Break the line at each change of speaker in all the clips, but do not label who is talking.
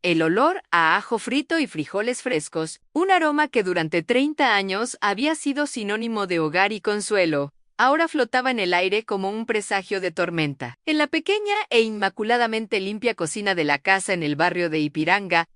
el olor a ajo frito y frijoles frescos, un aroma que durante 30 años había sido sinónimo de hogar y consuelo, ahora flotaba en el aire como un presagio de tormenta. En la pequeña e inmaculadamente limpia cocina de la casa en el barrio de Ipiranga,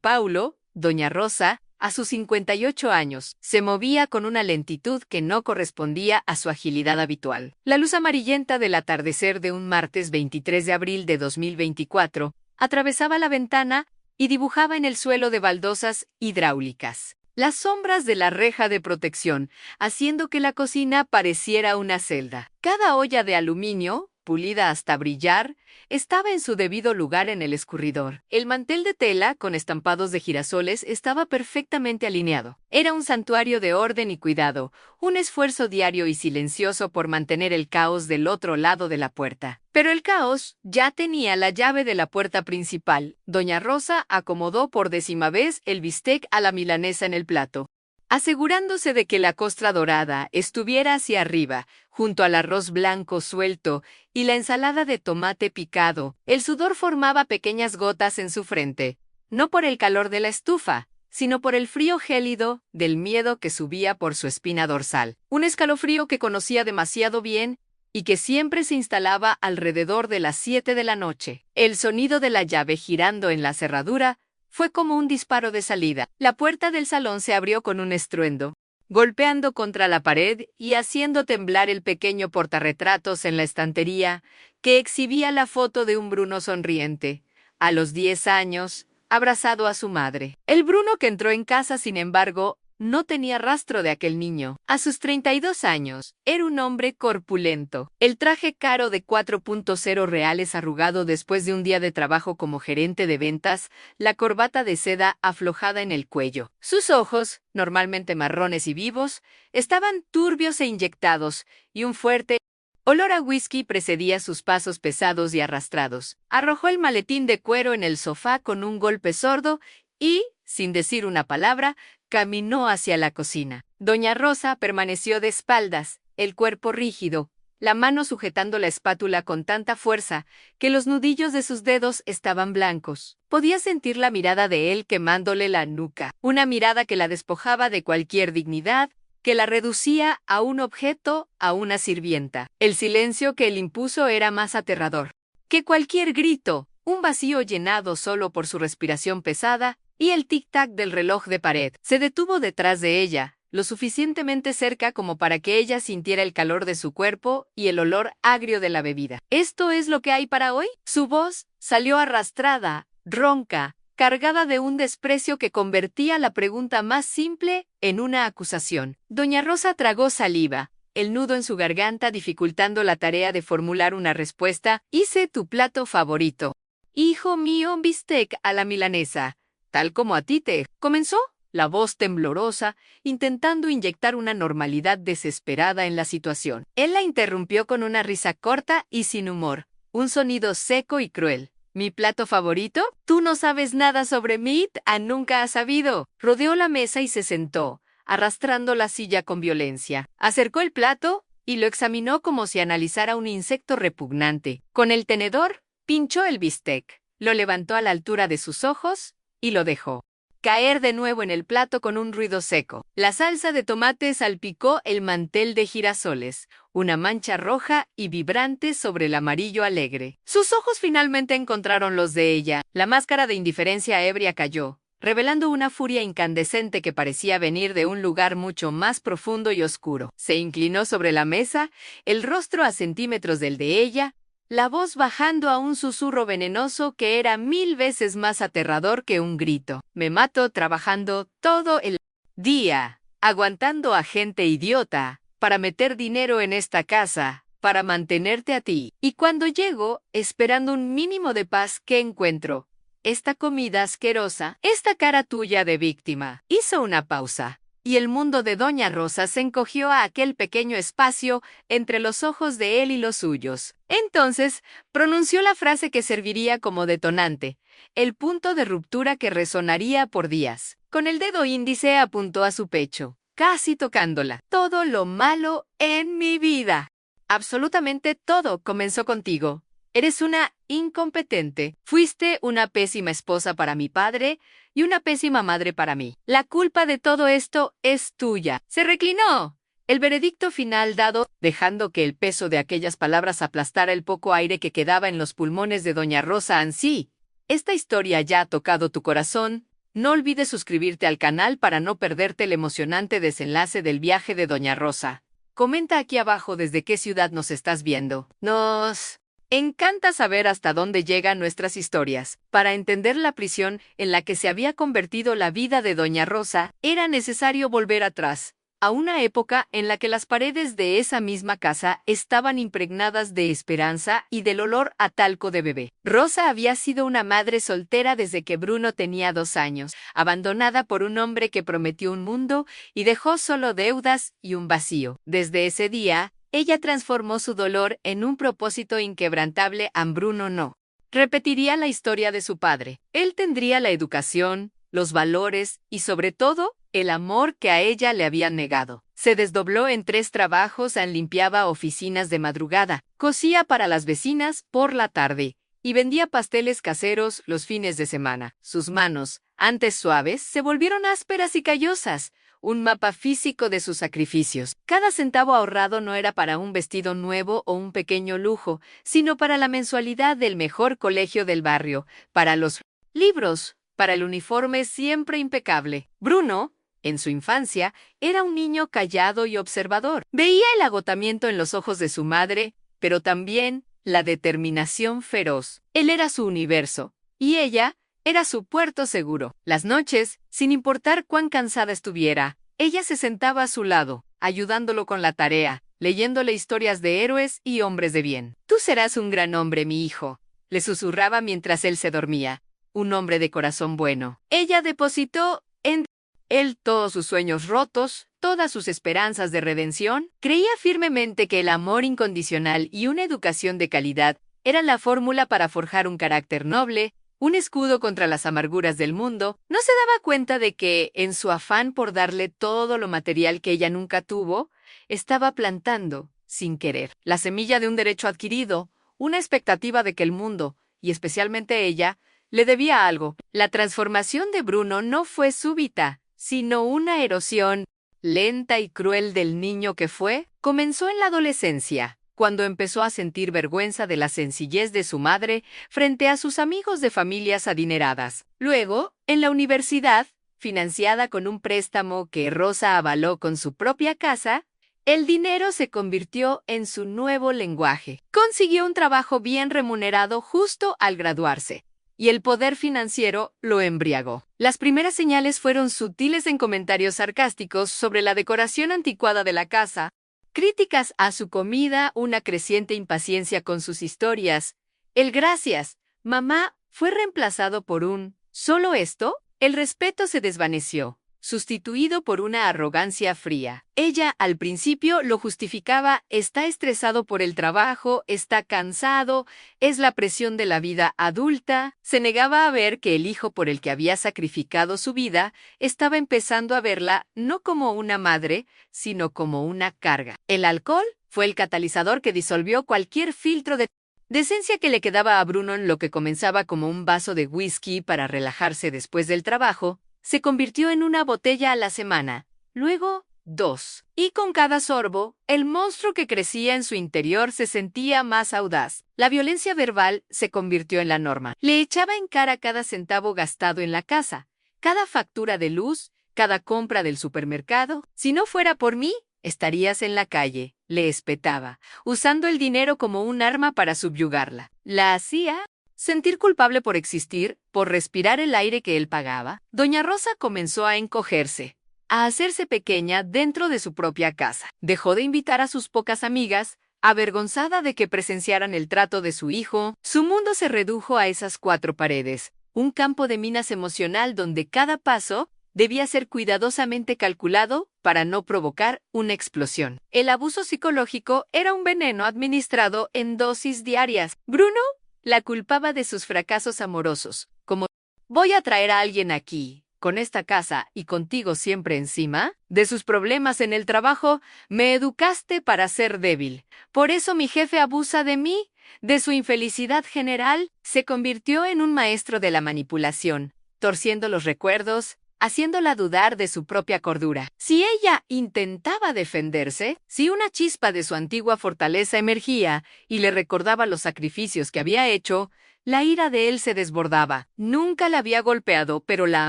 Paulo, doña Rosa, a sus 58 años, se movía con una lentitud que no correspondía a su agilidad habitual. La luz amarillenta del atardecer de un martes 23 de abril de 2024 atravesaba la ventana y dibujaba en el suelo de baldosas hidráulicas las sombras de la reja de protección, haciendo que la cocina pareciera una celda. Cada olla de aluminio, pulida hasta brillar, estaba en su debido lugar en el escurridor. El mantel de tela, con estampados de girasoles, estaba perfectamente alineado. Era un santuario de orden y cuidado, un esfuerzo diario y silencioso por mantener el caos del otro lado de la puerta. Pero el caos ya tenía la llave de la puerta principal. Doña Rosa acomodó por 10ª vez el bistec a la milanesa en el plato, asegurándose de que la costra dorada estuviera hacia arriba, junto al arroz blanco suelto y la ensalada de tomate picado. El sudor formaba pequeñas gotas en su frente, no por el calor de la estufa, sino por el frío gélido del miedo que subía por su espina dorsal. Un escalofrío que conocía demasiado bien y que siempre se instalaba alrededor de las 7 de la noche. El sonido de la llave girando en la cerradura fue como un disparo de salida. La puerta del salón se abrió con un estruendo, golpeando contra la pared y haciendo temblar el pequeño portarretratos en la estantería que exhibía la foto de un Bruno sonriente, a los 10 años, abrazado a su madre. El Bruno que entró en casa, sin embargo, no tenía rastro de aquel niño. A sus 32 años, era un hombre corpulento. El traje caro de 4.0 reales arrugado después de un día de trabajo como gerente de ventas, la corbata de seda aflojada en el cuello. Sus ojos, normalmente marrones y vivos, estaban turbios e inyectados, y un fuerte olor a whisky precedía sus pasos pesados y arrastrados. Arrojó el maletín de cuero en el sofá con un golpe sordo y, sin decir una palabra, caminó hacia la cocina. Doña Rosa permaneció de espaldas, el cuerpo rígido, la mano sujetando la espátula con tanta fuerza que los nudillos de sus dedos estaban blancos. Podía sentir la mirada de él quemándole la nuca, una mirada que la despojaba de cualquier dignidad, que la reducía a un objeto, a una sirvienta. El silencio que él impuso era más aterrador que cualquier grito, un vacío llenado solo por su respiración pesada y el tic-tac del reloj de pared. Se detuvo detrás de ella, lo suficientemente cerca como para que ella sintiera el calor de su cuerpo y el olor agrio de la bebida. ¿Esto es lo que hay para hoy? Su voz salió arrastrada, ronca, cargada de un desprecio que convertía la pregunta más simple en una acusación. Doña Rosa tragó saliva, el nudo en su garganta dificultando la tarea de formular una respuesta. Hice tu plato favorito. Hijo mío, bistec a la milanesa, tal como a ti te comenzó, la voz temblorosa, intentando inyectar una normalidad desesperada en la situación. Él la interrumpió con una risa corta y sin humor, un sonido seco y cruel. ¿Mi plato favorito? Tú no sabes nada sobre mí, nunca has sabido. Rodeó la mesa y se sentó, arrastrando la silla con violencia. Acercó el plato y lo examinó como si analizara un insecto repugnante. Con el tenedor, pinchó el bistec, lo levantó a la altura de sus ojos y lo dejó caer de nuevo en el plato con un ruido seco. La salsa de tomate salpicó el mantel de girasoles, una mancha roja y vibrante sobre el amarillo alegre. Sus ojos finalmente encontraron los de ella. La máscara de indiferencia ebria cayó, revelando una furia incandescente que parecía venir de un lugar mucho más profundo y oscuro. Se inclinó sobre la mesa, el rostro a centímetros del de ella, la voz bajando a un susurro venenoso que era 1000 veces más aterrador que un grito. Me mato trabajando todo el día, aguantando a gente idiota, para meter dinero en esta casa, para mantenerte a ti. Y cuando llego, esperando un mínimo de paz, ¿qué encuentro? Esta comida asquerosa, esta cara tuya de víctima. Hizo una pausa, y el mundo de Doña Rosa se encogió a aquel pequeño espacio entre los ojos de él y los suyos. Entonces, pronunció la frase que serviría como detonante, el punto de ruptura que resonaría por días. Con el dedo índice apuntó a su pecho, casi tocándola. Todo lo malo en mi vida. Absolutamente todo comenzó contigo. Eres una incompetente. Fuiste una pésima esposa para mi padre y una pésima madre para mí. La culpa de todo esto es tuya. Se reclinó. El veredicto final dado, dejando que el peso de aquellas palabras aplastara el poco aire que quedaba en los pulmones de doña Rosa Ansí. Esta historia ya ha tocado tu corazón. No olvides suscribirte al canal para no perderte el emocionante desenlace del viaje de doña Rosa. Comenta aquí abajo desde qué ciudad nos estás viendo. Nos encanta saber hasta dónde llegan nuestras historias. Para entender la prisión en la que se había convertido la vida de doña Rosa, era necesario volver atrás, a una época en la que las paredes de esa misma casa estaban impregnadas de esperanza y del olor a talco de bebé. Rosa había sido una madre soltera desde que Bruno tenía 2 años, abandonada por un hombre que prometió un mundo y dejó solo deudas y un vacío. Desde ese día, ella transformó su dolor en un propósito inquebrantable. A Bruno no repetiría la historia de su padre. Él tendría la educación, los valores y, sobre todo, el amor que a ella le habían negado. Se desdobló en 3 trabajos: limpiaba oficinas de madrugada, cosía para las vecinas por la tarde y vendía pasteles caseros los fines de semana. Sus manos, antes suaves, se volvieron ásperas y callosas, un mapa físico de sus sacrificios. Cada centavo ahorrado no era para un vestido nuevo o un pequeño lujo, sino para la mensualidad del mejor colegio del barrio, para los libros, para el uniforme siempre impecable. Bruno, en su infancia, era un niño callado y observador. Veía el agotamiento en los ojos de su madre, pero también la determinación feroz. Él era su universo, y ella era su puerto seguro. Las noches, sin importar cuán cansada estuviera, ella se sentaba a su lado, ayudándolo con la tarea, leyéndole historias de héroes y hombres de bien. «Tú serás un gran hombre, mi hijo», le susurraba mientras él se dormía. «Un hombre de corazón bueno». Ella depositó en él todos sus sueños rotos, todas sus esperanzas de redención. Creía firmemente que el amor incondicional y una educación de calidad eran la fórmula para forjar un carácter noble, un escudo contra las amarguras del mundo. No se daba cuenta de que, en su afán por darle todo lo material que ella nunca tuvo, estaba plantando, sin querer, la semilla de un derecho adquirido, una expectativa de que el mundo, y especialmente ella, le debía algo. La transformación de Bruno no fue súbita, sino una erosión lenta y cruel del niño que fue. Comenzó en la adolescencia, cuando empezó a sentir vergüenza de la sencillez de su madre frente a sus amigos de familias adineradas. Luego, en la universidad, financiada con un préstamo que Rosa avaló con su propia casa, el dinero se convirtió en su nuevo lenguaje. Consiguió un trabajo bien remunerado justo al graduarse, y el poder financiero lo embriagó. Las primeras señales fueron sutiles en comentarios sarcásticos sobre la decoración anticuada de la casa, críticas a su comida, una creciente impaciencia con sus historias. El «gracias, mamá» fue reemplazado por un «¿solo esto?». El respeto se desvaneció, sustituido por una arrogancia fría. Ella al principio lo justificaba: está estresado por el trabajo, está cansado, es la presión de la vida adulta. Se negaba a ver que el hijo por el que había sacrificado su vida estaba empezando a verla no como una madre, sino como una carga. El alcohol fue el catalizador que disolvió cualquier filtro de decencia que le quedaba a Bruno. En lo que comenzaba como un vaso de whisky para relajarse después del trabajo, se convirtió en una botella a la semana, luego 2. Y con cada sorbo, el monstruo que crecía en su interior se sentía más audaz. La violencia verbal se convirtió en la norma. Le echaba en cara cada centavo gastado en la casa, cada factura de luz, cada compra del supermercado. «Si no fuera por mí, estarías en la calle», le espetaba, usando el dinero como un arma para subyugarla. La hacía sentir culpable por existir, por respirar el aire que él pagaba. Doña Rosa comenzó a encogerse, a hacerse pequeña dentro de su propia casa. Dejó de invitar a sus pocas amigas, avergonzada de que presenciaran el trato de su hijo. Su mundo se redujo a esas 4 paredes, un campo de minas emocional donde cada paso debía ser cuidadosamente calculado para no provocar una explosión. El abuso psicológico era un veneno administrado en dosis diarias. Bruno la culpaba de sus fracasos amorosos, como «voy a traer a alguien aquí, con esta casa y contigo siempre encima», de sus problemas en el trabajo: «me educaste para ser débil, por eso mi jefe abusa de mí», de su infelicidad general, se convirtió en un maestro de la manipulación, torciendo los recuerdos, haciéndola dudar de su propia cordura. Si ella intentaba defenderse, si una chispa de su antigua fortaleza emergía y le recordaba los sacrificios que había hecho, la ira de él se desbordaba. Nunca la había golpeado, pero la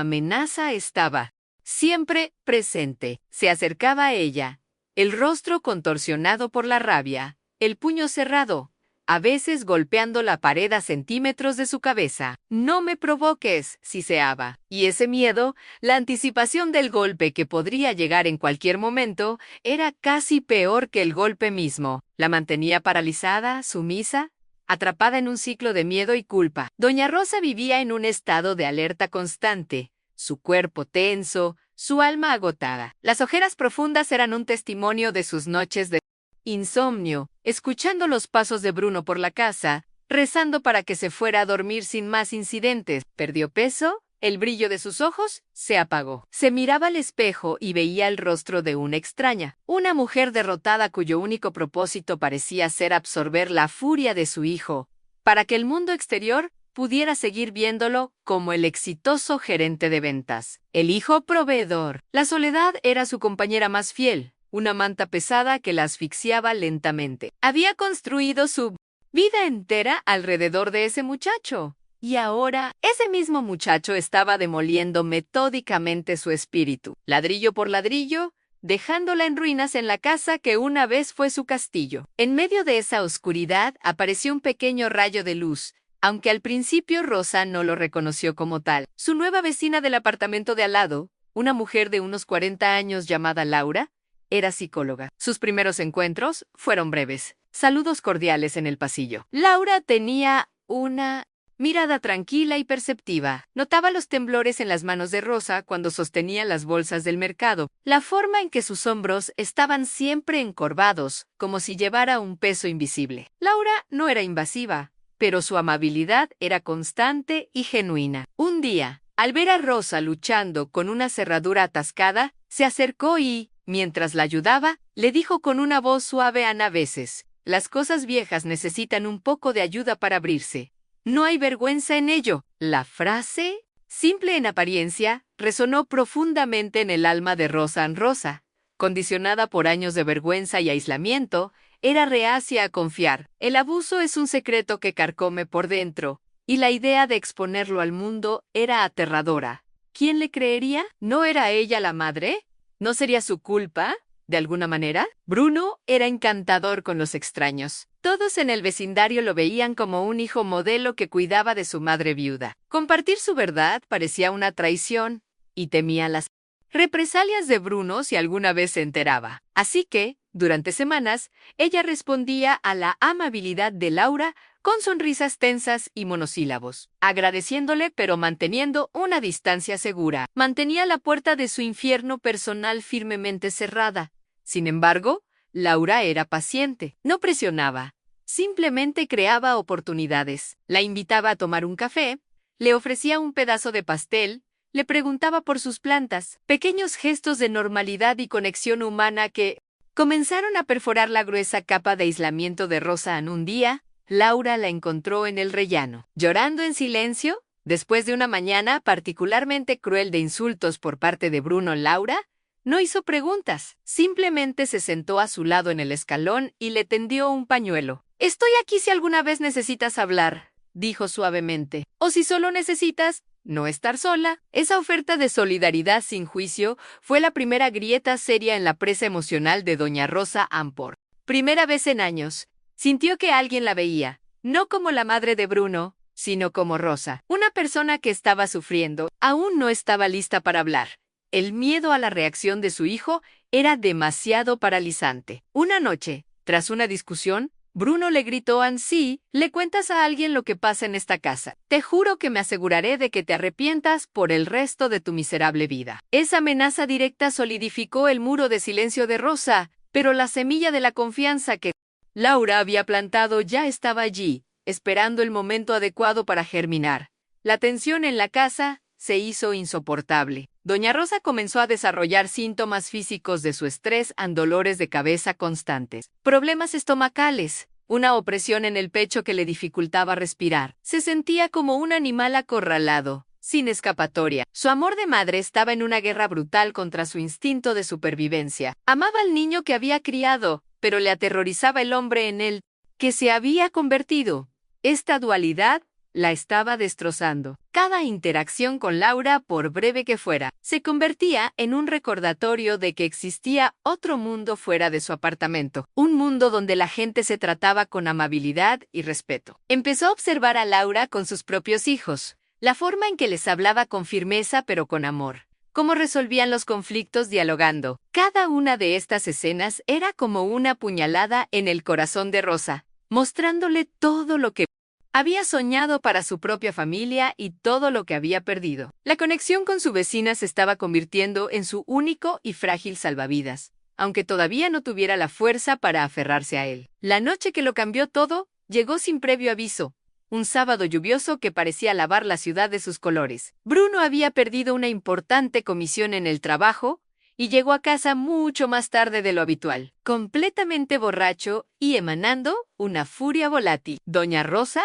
amenaza estaba siempre presente. Se acercaba a ella, el rostro contorsionado por la rabia, el puño cerrado, a veces golpeando la pared a centímetros de su cabeza. «No me provoques», siseaba. Y ese miedo, la anticipación del golpe que podría llegar en cualquier momento, era casi peor que el golpe mismo. La mantenía paralizada, sumisa, atrapada en un ciclo de miedo y culpa. Doña Rosa vivía en un estado de alerta constante, su cuerpo tenso, su alma agotada. Las ojeras profundas eran un testimonio de sus noches de insomnio, escuchando los pasos de Bruno por la casa, rezando para que se fuera a dormir sin más incidentes. Perdió peso, el brillo de sus ojos se apagó. Se miraba al espejo y veía el rostro de una extraña, una mujer derrotada cuyo único propósito parecía ser absorber la furia de su hijo, para que el mundo exterior pudiera seguir viéndolo como el exitoso gerente de ventas, el hijo proveedor. La soledad era su compañera más fiel, una manta pesada que la asfixiaba lentamente. Había construido su vida entera alrededor de ese muchacho, y ahora ese mismo muchacho estaba demoliendo metódicamente su espíritu, ladrillo por ladrillo, dejándola en ruinas en la casa que una vez fue su castillo. En medio de esa oscuridad apareció un pequeño rayo de luz, aunque al principio Rosa no lo reconoció como tal. Su nueva vecina del apartamento de al lado, una mujer de unos 40 años llamada Laura, era psicóloga. Sus primeros encuentros fueron breves, saludos cordiales en el pasillo. Laura tenía una mirada tranquila y perceptiva. Notaba los temblores en las manos de Rosa cuando sostenía las bolsas del mercado, la forma en que sus hombros estaban siempre encorvados, como si llevara un peso invisible. Laura no era invasiva, pero su amabilidad era constante y genuina. Un día, al ver a Rosa luchando con una cerradura atascada, se acercó y, mientras la ayudaba, le dijo con una voz suave: «A veces, las cosas viejas necesitan un poco de ayuda para abrirse. No hay vergüenza en ello». La frase, simple en apariencia, resonó profundamente en el alma de Rosa. Rosa, condicionada por años de vergüenza y aislamiento, era reacia a confiar. El abuso es un secreto que carcome por dentro, y la idea de exponerlo al mundo era aterradora. ¿Quién le creería? ¿No era ella la madre? ¿No sería su culpa, de alguna manera? Bruno era encantador con los extraños. Todos en el vecindario lo veían como un hijo modelo que cuidaba de su madre viuda. Compartir su verdad parecía una traición, y temía las represalias de Bruno si alguna vez se enteraba. Así que, durante semanas, ella respondía a la amabilidad de Laura con sonrisas tensas y monosílabos, agradeciéndole pero manteniendo una distancia segura. Mantenía la puerta de su infierno personal firmemente cerrada. Sin embargo, Laura era paciente, no presionaba, simplemente creaba oportunidades. La invitaba a tomar un café, le ofrecía un pedazo de pastel, le preguntaba por sus plantas, pequeños gestos de normalidad y conexión humana que comenzaron a perforar la gruesa capa de aislamiento de Rosa. En un día, Laura la encontró en el rellano, llorando en silencio, después de una mañana particularmente cruel de insultos por parte de Bruno. Laura no hizo preguntas, simplemente se sentó a su lado en el escalón y le tendió un pañuelo. «Estoy aquí si alguna vez necesitas hablar», dijo suavemente, «o si solo necesitas no estar sola». Esa oferta de solidaridad sin juicio fue la primera grieta seria en la presa emocional de doña Rosa Ampor. Primera vez en años, sintió que alguien la veía, no como la madre de Bruno, sino como Rosa, una persona que estaba sufriendo. Aún no estaba lista para hablar. El miedo a la reacción de su hijo era demasiado paralizante. Una noche, tras una discusión, Bruno le gritó a Nancy: «¿Le cuentas a alguien lo que pasa en esta casa? Te juro que me aseguraré de que te arrepientas por el resto de tu miserable vida». Esa amenaza directa solidificó el muro de silencio de Rosa, pero la semilla de la confianza que Laura había plantado ya estaba allí, esperando el momento adecuado para germinar. La tensión en la casa se hizo insoportable. Doña Rosa comenzó a desarrollar síntomas físicos de su estrés, dolores de cabeza constantes, problemas estomacales, una opresión en el pecho que le dificultaba respirar. Se sentía como un animal acorralado, sin escapatoria. Su amor de madre estaba en una guerra brutal contra su instinto de supervivencia. Amaba al niño que había criado, pero le aterrorizaba el hombre en él que se había convertido. Esta dualidad la estaba destrozando. Cada interacción con Laura, por breve que fuera, se convertía en un recordatorio de que existía otro mundo fuera de su apartamento, un mundo donde la gente se trataba con amabilidad y respeto. Empezó a observar a Laura con sus propios hijos, la forma en que les hablaba con firmeza pero con amor, cómo resolvían los conflictos dialogando. Cada una de estas escenas era como una puñalada en el corazón de Rosa, mostrándole todo lo que había soñado para su propia familia y todo lo que había perdido. La conexión con su vecina se estaba convirtiendo en su único y frágil salvavidas, aunque todavía no tuviera la fuerza para aferrarse a él. La noche que lo cambió todo llegó sin previo aviso, un sábado lluvioso que parecía lavar la ciudad de sus colores. Bruno había perdido una importante comisión en el trabajo y llegó a casa mucho más tarde de lo habitual, completamente borracho y emanando una furia volátil. Doña Rosa,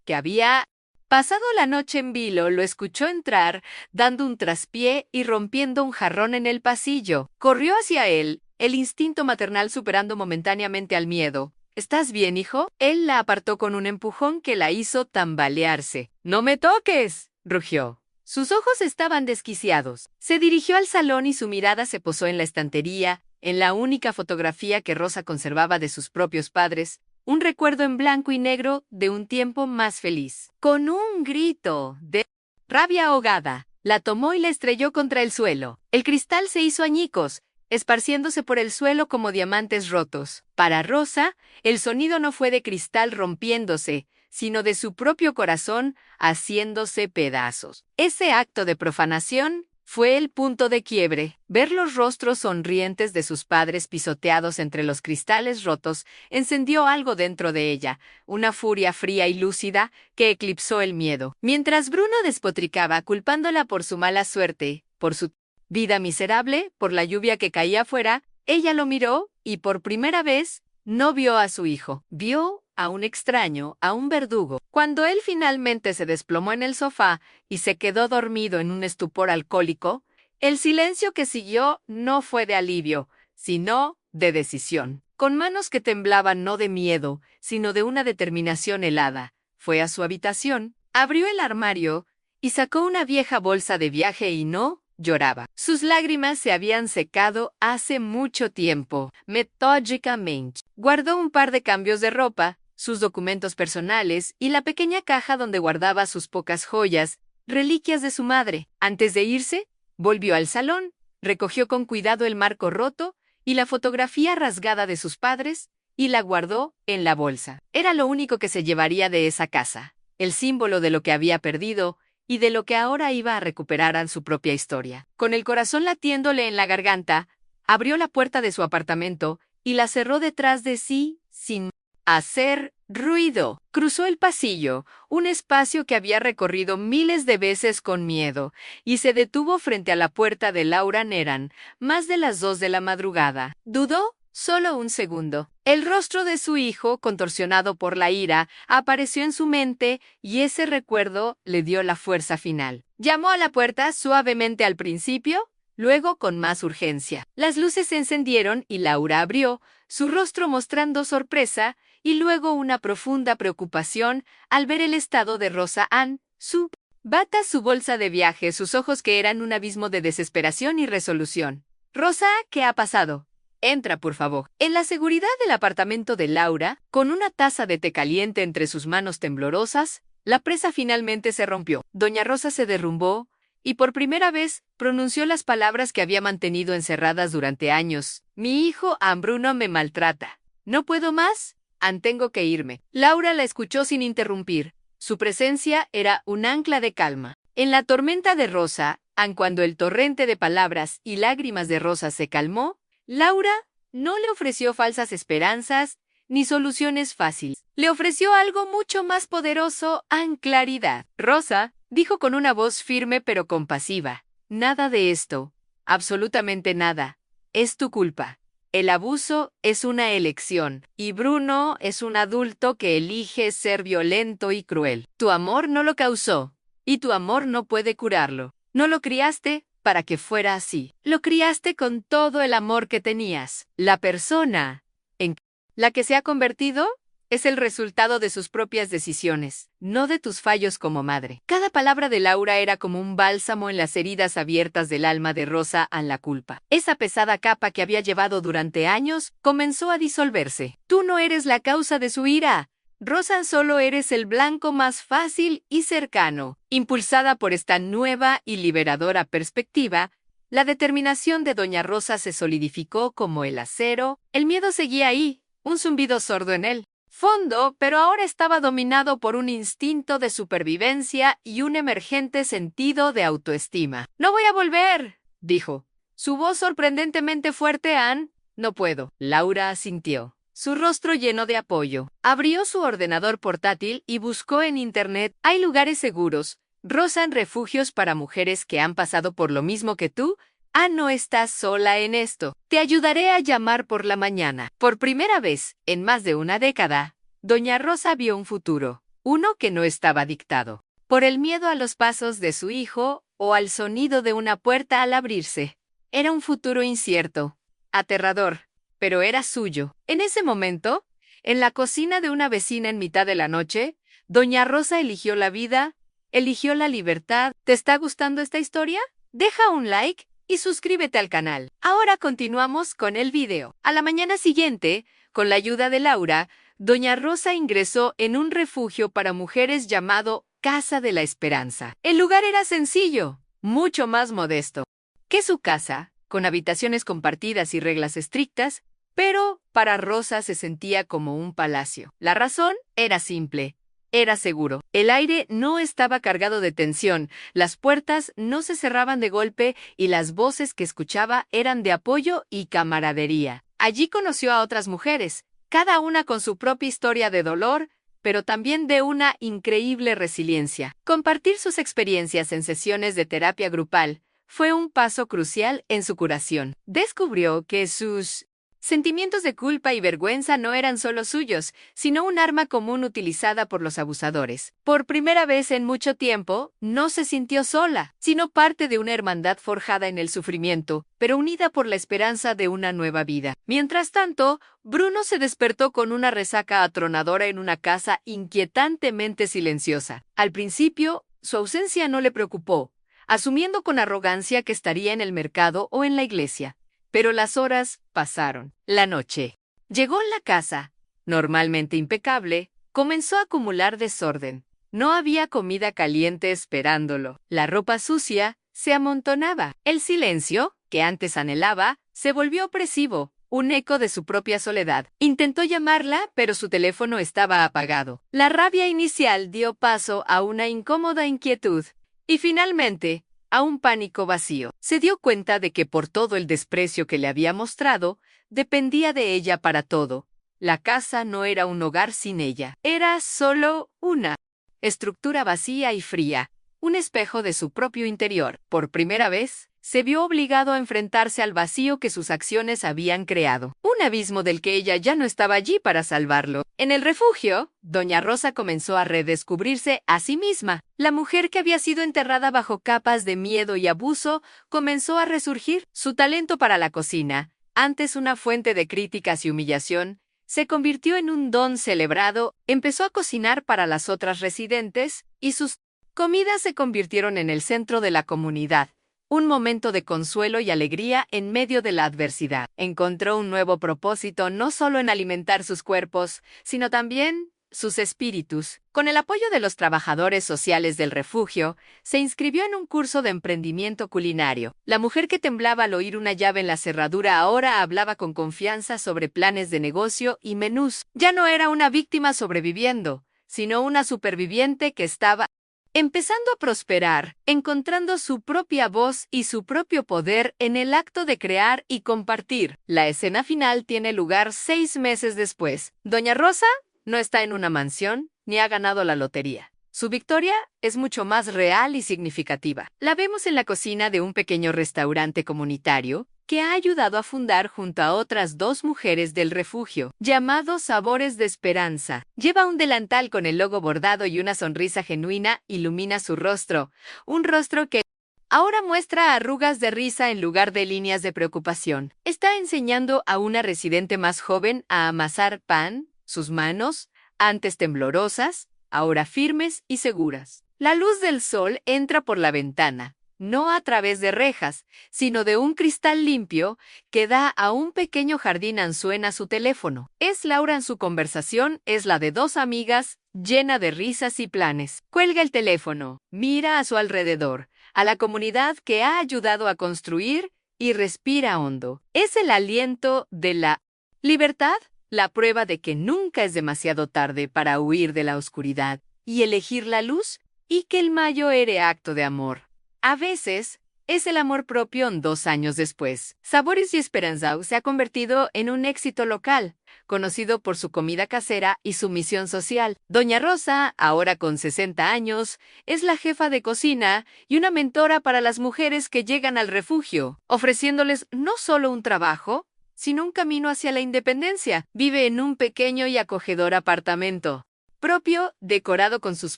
que había pasado la noche en vilo, lo escuchó entrar, dando un traspié y rompiendo un jarrón en el pasillo. Corrió hacia él, el instinto maternal superando momentáneamente al miedo. ¿Estás bien, hijo? Él la apartó con un empujón que la hizo tambalearse. ¡No me toques!, rugió. Sus ojos estaban desquiciados. Se dirigió al salón y su mirada se posó en la estantería, en la única fotografía que Rosa conservaba de sus propios padres, un recuerdo en blanco y negro de un tiempo más feliz. Con un grito de rabia ahogada, la tomó y la estrelló contra el suelo. El cristal se hizo añicos, esparciéndose por el suelo como diamantes rotos. Para Rosa, el sonido no fue de cristal rompiéndose, sino de su propio corazón haciéndose pedazos. Ese acto de profanación fue el punto de quiebre. Ver los rostros sonrientes de sus padres pisoteados entre los cristales rotos encendió algo dentro de ella, una furia fría y lúcida que eclipsó el miedo. Mientras Bruno despotricaba culpándola por su mala suerte, por su vida miserable, por la lluvia que caía afuera, ella lo miró y por primera vez no vio a su hijo. Vio a un extraño, a un verdugo. Cuando él finalmente se desplomó en el sofá y se quedó dormido en un estupor alcohólico, el silencio que siguió no fue de alivio, sino de decisión. Con manos que temblaban no de miedo, sino de una determinación helada, fue a su habitación, abrió el armario y sacó una vieja bolsa de viaje y no lloraba. Sus lágrimas se habían secado hace mucho tiempo. Metódicamente, guardó un par de cambios de ropa, sus documentos personales y la pequeña caja donde guardaba sus pocas joyas, reliquias de su madre. Antes de irse, volvió al salón, recogió con cuidado el marco roto y la fotografía rasgada de sus padres y la guardó en la bolsa. Era lo único que se llevaría de esa casa, el símbolo de lo que había perdido y de lo que ahora iba a recuperar en su propia historia. Con el corazón latiéndole en la garganta, abrió la puerta de su apartamento y la cerró detrás de sí sin hacer ruido. Cruzó el pasillo, un espacio que había recorrido miles de veces con miedo, y se detuvo frente a la puerta de Laura Neran, más de las 2 de la madrugada. Dudó solo un segundo. El rostro de su hijo, contorsionado por la ira, apareció en su mente y ese recuerdo le dio la fuerza final. Llamó a la puerta suavemente al principio, luego con más urgencia. Las luces se encendieron y Laura abrió, su rostro mostrando sorpresa y luego una profunda preocupación al ver el estado de Rosa Ann, su bata, su bolsa de viaje, sus ojos que eran un abismo de desesperación y resolución. Rosa, ¿qué ha pasado? Entra, por favor. En la seguridad del apartamento de Laura, con una taza de té caliente entre sus manos temblorosas, la presa finalmente se rompió. Doña Rosa se derrumbó y por primera vez pronunció las palabras que había mantenido encerradas durante años. Mi hijo Bruno me maltrata. ¿No puedo más? Tengo que irme. Laura la escuchó sin interrumpir. Su presencia era un ancla de calma. En la tormenta de Rosa, cuando el torrente de palabras y lágrimas de Rosa se calmó, Laura no le ofreció falsas esperanzas ni soluciones fáciles. Le ofreció algo mucho más poderoso, claridad. Rosa dijo con una voz firme pero compasiva: nada de esto, absolutamente nada, es tu culpa. El abuso es una elección, y Bruno es un adulto que elige ser violento y cruel. Tu amor no lo causó, y tu amor no puede curarlo. No lo criaste para que fuera así. Lo criaste con todo el amor que tenías. La persona en la que se ha convertido es el resultado de sus propias decisiones, no de tus fallos como madre. Cada palabra de Laura era como un bálsamo en las heridas abiertas del alma de Rosa a la culpa. Esa pesada capa que había llevado durante años comenzó a disolverse. Tú no eres la causa de su ira. Rosa, solo eres el blanco más fácil y cercano. Impulsada por esta nueva y liberadora perspectiva, la determinación de Doña Rosa se solidificó como el acero. El miedo seguía ahí, un zumbido sordo en él. Fondo, pero ahora estaba dominado por un instinto de supervivencia y un emergente sentido de autoestima. «No voy a volver», dijo. Su voz sorprendentemente fuerte. «Ann, no puedo». Laura asintió, su rostro lleno de apoyo. Abrió su ordenador portátil y buscó en Internet. «Hay lugares seguros, Rosa, en refugios para mujeres que han pasado por lo mismo que tú. Ann, no estás sola en esto. Te ayudaré a llamar por la mañana». Por primera vez en más de una década, Doña Rosa vio un futuro, uno que no estaba dictado por el miedo a los pasos de su hijo o al sonido de una puerta al abrirse. Era un futuro incierto, aterrador, pero era suyo. En ese momento, en la cocina de una vecina en mitad de la noche, Doña Rosa eligió la vida, eligió la libertad. ¿Te está gustando esta historia? Deja un like y suscríbete al canal. Ahora continuamos con el video. A la mañana siguiente, con la ayuda de Laura, Doña Rosa ingresó en un refugio para mujeres llamado Casa de la Esperanza. El lugar era sencillo, mucho más modesto que su casa, con habitaciones compartidas y reglas estrictas, pero para Rosa se sentía como un palacio. La razón era simple. Era seguro. El aire no estaba cargado de tensión, las puertas no se cerraban de golpe y las voces que escuchaba eran de apoyo y camaradería. Allí conoció a otras mujeres, cada una con su propia historia de dolor, pero también de una increíble resiliencia. Compartir sus experiencias en sesiones de terapia grupal fue un paso crucial en su curación. Descubrió que sus sentimientos de culpa y vergüenza no eran solo suyos, sino un arma común utilizada por los abusadores. Por primera vez en mucho tiempo, no se sintió sola, sino parte de una hermandad forjada en el sufrimiento, pero unida por la esperanza de una nueva vida. Mientras tanto, Bruno se despertó con una resaca atronadora en una casa inquietantemente silenciosa. Al principio, su ausencia no le preocupó, asumiendo con arrogancia que estaría en el mercado o en la iglesia. Pero las horas pasaron. La noche llegó en la casa, normalmente impecable, comenzó a acumular desorden. No había comida caliente esperándolo. La ropa sucia se amontonaba. El silencio, que antes anhelaba, se volvió opresivo, un eco de su propia soledad. Intentó llamarla, pero su teléfono estaba apagado. La rabia inicial dio paso a una incómoda inquietud. Y finalmente, a un pánico vacío. Se dio cuenta de que por todo el desprecio que le había mostrado, dependía de ella para todo. La casa no era un hogar sin ella. Era solo una estructura vacía y fría, un espejo de su propio interior. Por primera vez, se vio obligado a enfrentarse al vacío que sus acciones habían creado. Un abismo del que ella ya no estaba allí para salvarlo. En el refugio, Doña Rosa comenzó a redescubrirse a sí misma. La mujer que había sido enterrada bajo capas de miedo y abuso comenzó a resurgir. Su talento para la cocina, antes una fuente de críticas y humillación, se convirtió en un don celebrado. Empezó a cocinar para las otras residentes y sus comidas se convirtieron en el centro de la comunidad. Un momento de consuelo y alegría en medio de la adversidad. Encontró un nuevo propósito no solo en alimentar sus cuerpos, sino también sus espíritus. Con el apoyo de los trabajadores sociales del refugio, se inscribió en un curso de emprendimiento culinario. La mujer que temblaba al oír una llave en la cerradura ahora hablaba con confianza sobre planes de negocio y menús. Ya no era una víctima sobreviviendo, sino una superviviente que estaba empezando a prosperar, encontrando su propia voz y su propio poder en el acto de crear y compartir. La escena final tiene lugar 6 meses después. Doña Rosa no está en una mansión ni ha ganado la lotería. Su victoria es mucho más real y significativa. La vemos en la cocina de un pequeño restaurante comunitario, que ha ayudado a fundar junto a otras 2 mujeres del refugio, llamado Sabores de Esperanza. Lleva un delantal con el logo bordado y una sonrisa genuina ilumina su rostro, un rostro que ahora muestra arrugas de risa en lugar de líneas de preocupación. Está enseñando a una residente más joven a amasar pan, sus manos, antes temblorosas, ahora firmes y seguras. La luz del sol entra por la ventana, no a través de rejas, sino de un cristal limpio que da a un pequeño jardín. Suena su teléfono. Es Laura. En su conversación es la de 2 amigas, llena de risas y planes. Cuelga el teléfono, mira a su alrededor, a la comunidad que ha ayudado a construir y respira hondo. Es el aliento de la libertad, la prueba de que nunca es demasiado tarde para huir de la oscuridad y elegir la luz, y que el mayo era acto de amor. A veces, es el amor propio. 2 años después, Sabores y Esperanza se ha convertido en un éxito local, conocido por su comida casera y su misión social. Doña Rosa, ahora con 60 años, es la jefa de cocina y una mentora para las mujeres que llegan al refugio, ofreciéndoles no solo un trabajo, sino un camino hacia la independencia. Vive en un pequeño y acogedor apartamento propio, decorado con sus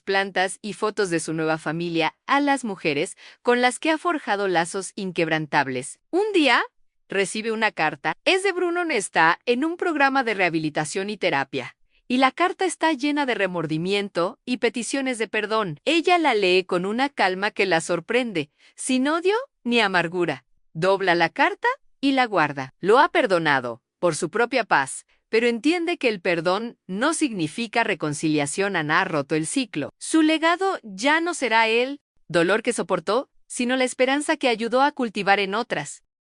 plantas y fotos de su nueva familia, a las mujeres con las que ha forjado lazos inquebrantables. Un día, recibe una carta. Es de Bruno. Está en un programa de rehabilitación y terapia, y la carta está llena de remordimiento y peticiones de perdón. Ella la lee con una calma que la sorprende, sin odio ni amargura. Dobla la carta y la guarda. Lo ha perdonado, por su propia paz, pero entiende que el perdón no significa reconciliación. Ha roto el ciclo. Su legado ya no será el dolor que soportó, sino la esperanza que ayudó a cultivar en otras.